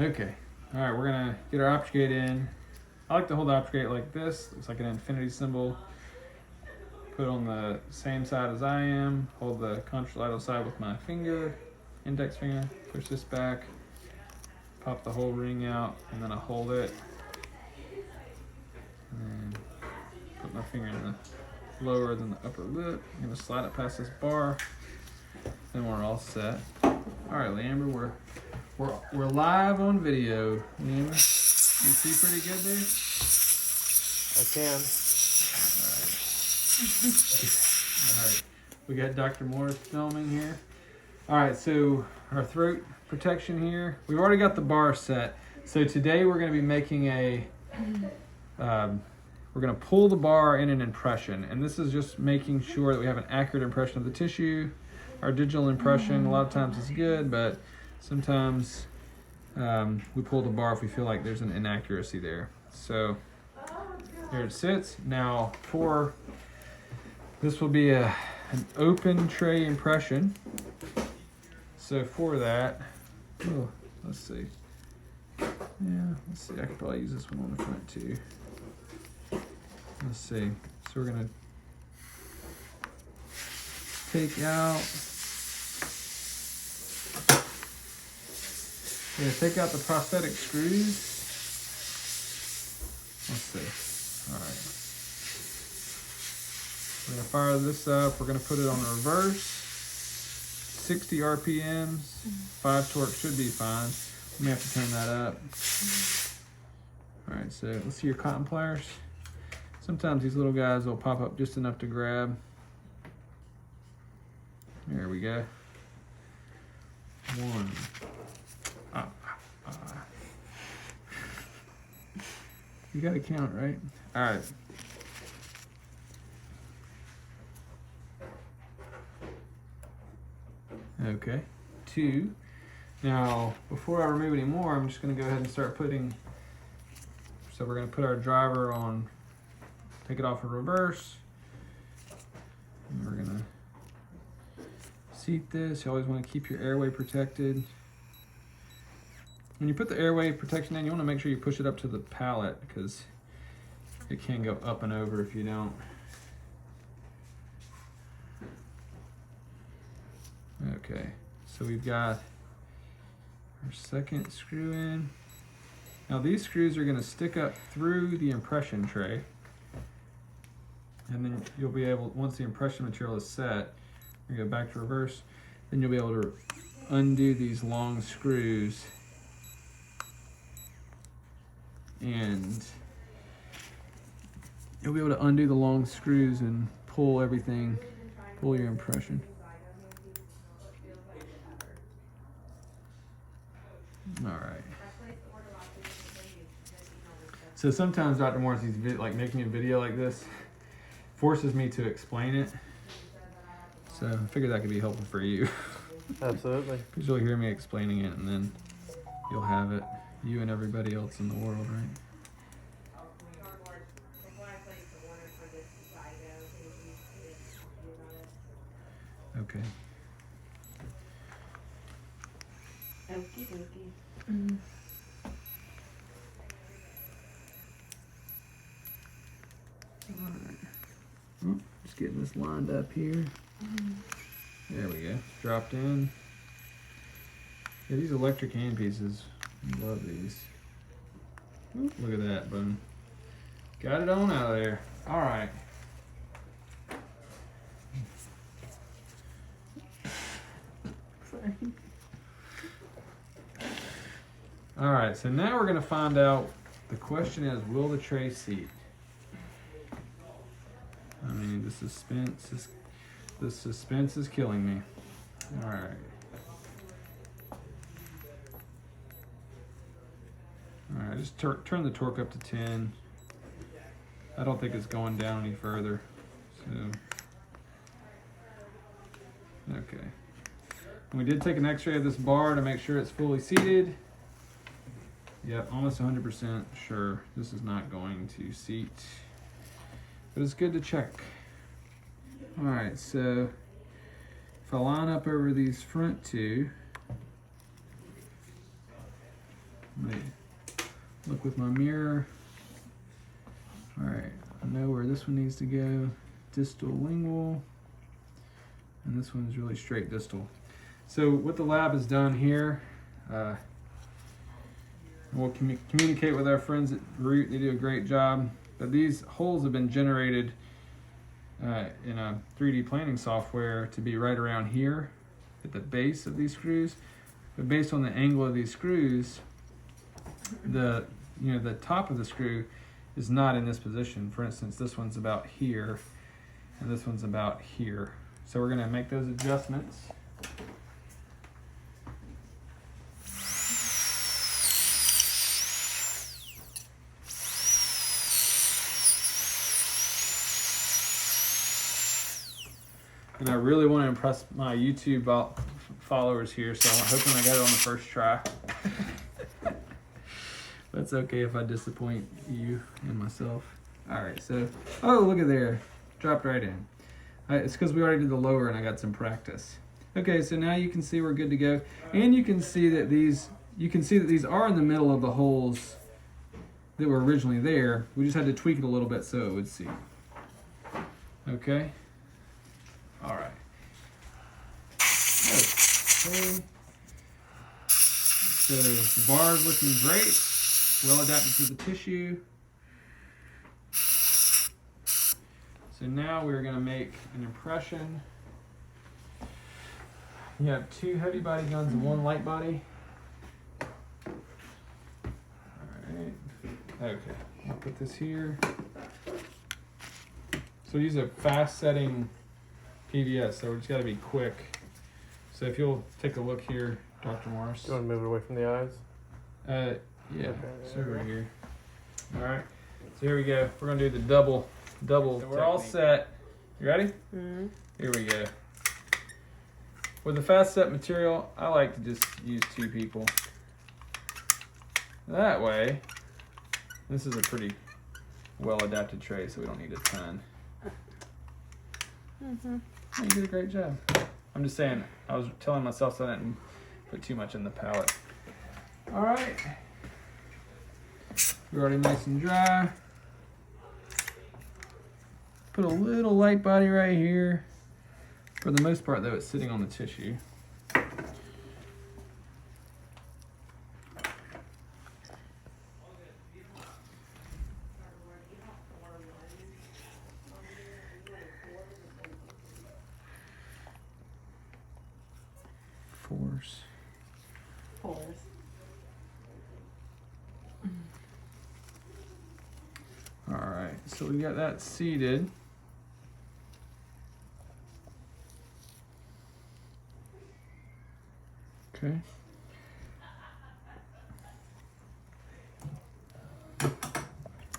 Okay. All right, we're gonna get our option gate in. I like to hold the option gate like this. It's like an infinity symbol. Put it on the same side as I am. Hold the contralateral side with my finger, index finger. Push this back. Pop the whole ring out, and then I hold it. And then put my finger in the lower than the upper lip. I'm gonna slide it past this bar. Then we're all set. All right, Leamber, we're live on video. Leamber, you see pretty good there? I can. All right. We got Dr. Morris filming here. All right, so our throat protection here. We've already got the bar set. So today we're going to be making we're going to pull the bar in an impression. And this is just making sure that we have an accurate impression of the tissue. Our digital impression, a lot of times is good, but sometimes we pull the bar if we feel like there's an inaccuracy there. So there it sits. Now this will be an open tray impression. So for that, let's see. Yeah, let's see. I could probably use this one on the front too. Let's see. So we're gonna take out. We're gonna take out the prosthetic screws. Let's see. All right. We're gonna fire this up. We're gonna put it on reverse. 60 RPMs. 5 torque should be fine. We may have to turn that up. All right, so let's see your cotton pliers. Sometimes these little guys will pop up just enough to grab. There we go. 1. You gotta count, right? All right. Okay, 2. Now, before I remove any more, I'm just gonna go ahead and start putting, so we're gonna put our driver on, take it off in reverse. And we're gonna seat this. You always wanna keep your airway protected. When you put the airway protection in, you wanna make sure you push it up to the palate because it can go up and over if you don't. Okay, so we've got our second screw in. Now these screws are gonna stick up through the impression tray. And then you'll be able, once the impression material is set, we go back to reverse, then you'll be able to undo these long screws. And you'll be able to undo the long screws and pull everything, pull your impression. All right. So sometimes Dr. Morris, like making a video like this, forces me to explain it. So I figured that could be helpful for you. Absolutely. Because you'll hear me explaining it, and then you'll have it, you and everybody else in the world, right? Okay. Okie dokie. All right. Oh, just getting this lined up here. There we go. Dropped in. Yeah, these electric handpieces, I love these. Ooh, look at that, boom. Got it on out of there. All right. Sorry. All right, so now we're gonna find out, the question is, will the tray seat? I mean, the suspense is killing me. All right. All right, just turn the torque up to 10. I don't think it's going down any further. So, okay. And we did take an x-ray of this bar to make sure it's fully seated. Yep, almost 100% sure this is not going to seat. But it's good to check. All right, so if I line up over these front two, look with my mirror. All right, I know where this one needs to go. Distal lingual. And this one's really straight distal. So what the lab has done here, we'll communicate with our friends at Root. They do a great job. But these holes have been generated in a 3D planning software to be right around here at the base of these screws. But based on the angle of these screws, the top of the screw is not in this position. For instance, this one's about here, and this one's about here. So we're gonna make those adjustments. And I really want to impress my YouTube followers here, so I'm hoping I got it on the first try. That's okay if I disappoint you and myself. All right, so, oh, look at there. Dropped right in. It's because we already did the lower and I got some practice. Okay, so now you can see we're good to go. And you can see that these are in the middle of the holes that were originally there. We just had to tweak it a little bit so it would see. Okay. All right. Okay. So the bar is looking great. Well adapted to the tissue. So now we're going to make an impression. You have 2 heavy body guns and 1 light body. Alright. Okay. I'll put this here. So use a fast setting PVS, so we just got to be quick. So if you'll take a look here, Dr. Morris. Do you want to move it away from the eyes? Yeah. Okay, So over here. Alright. So here we go. We're going to do the double. So we're all set. You ready? Mm-hmm. Here we go. With the fast set material, I like to just use 2 people. That way, this is a pretty well adapted tray, so we don't need a ton. Mm-hmm. You did a great job. I'm just saying, I was telling myself so I didn't put too much in the palette. All right. We're already nice and dry. Put a little light body right here. For the most part, though, it's sitting on the tissue. Force. All right, so we got that seated. Okay.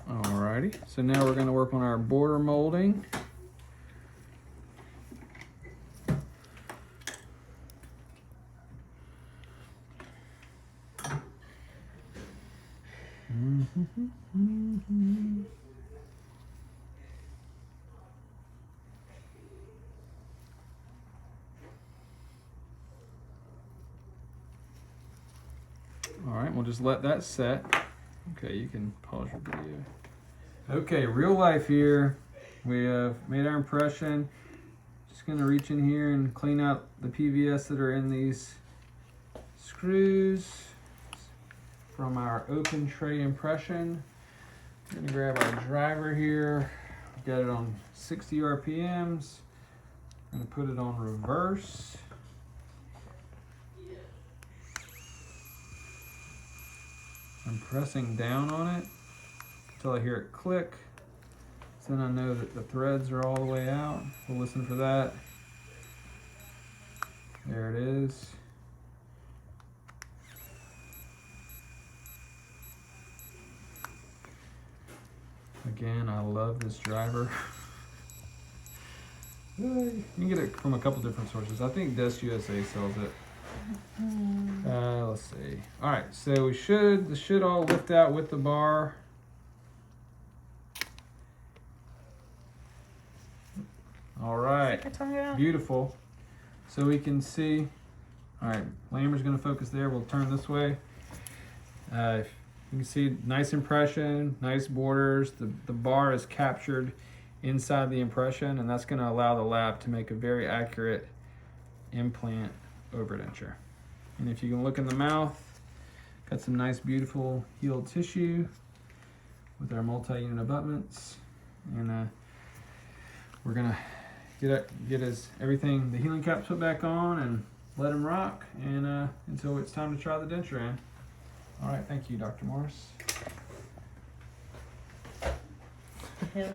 Alrighty, so now we're going to work on our border molding. All right, we'll just let that set. Okay, you can pause your video. Okay, real life here. We have made our impression. Just gonna reach in here and clean out the PVS that are in these screws from our open tray impression. I'm gonna grab our driver here. Got it on 60 RPMs. I'm gonna put it on reverse. I'm pressing down on it until I hear it click. So then I know that the threads are all the way out. We'll listen for that. There it is. Again, I love this driver. You can get it from a couple different sources. I think Desk USA sells it. Let's see. All right, so this should all lift out with the bar. All right, beautiful. So we can see. All right, Lambert's gonna focus there. We'll turn this way. You can see nice impression, nice borders. The bar is captured inside the impression, and that's going to allow the lab to make a very accurate implant overdenture. And if you can look in the mouth, got some nice beautiful healed tissue with our multi-unit abutments, and we're gonna get everything, the healing caps put back on, and let them rock, and until it's time to try the denture in. All right, thank you, Dr. Morris.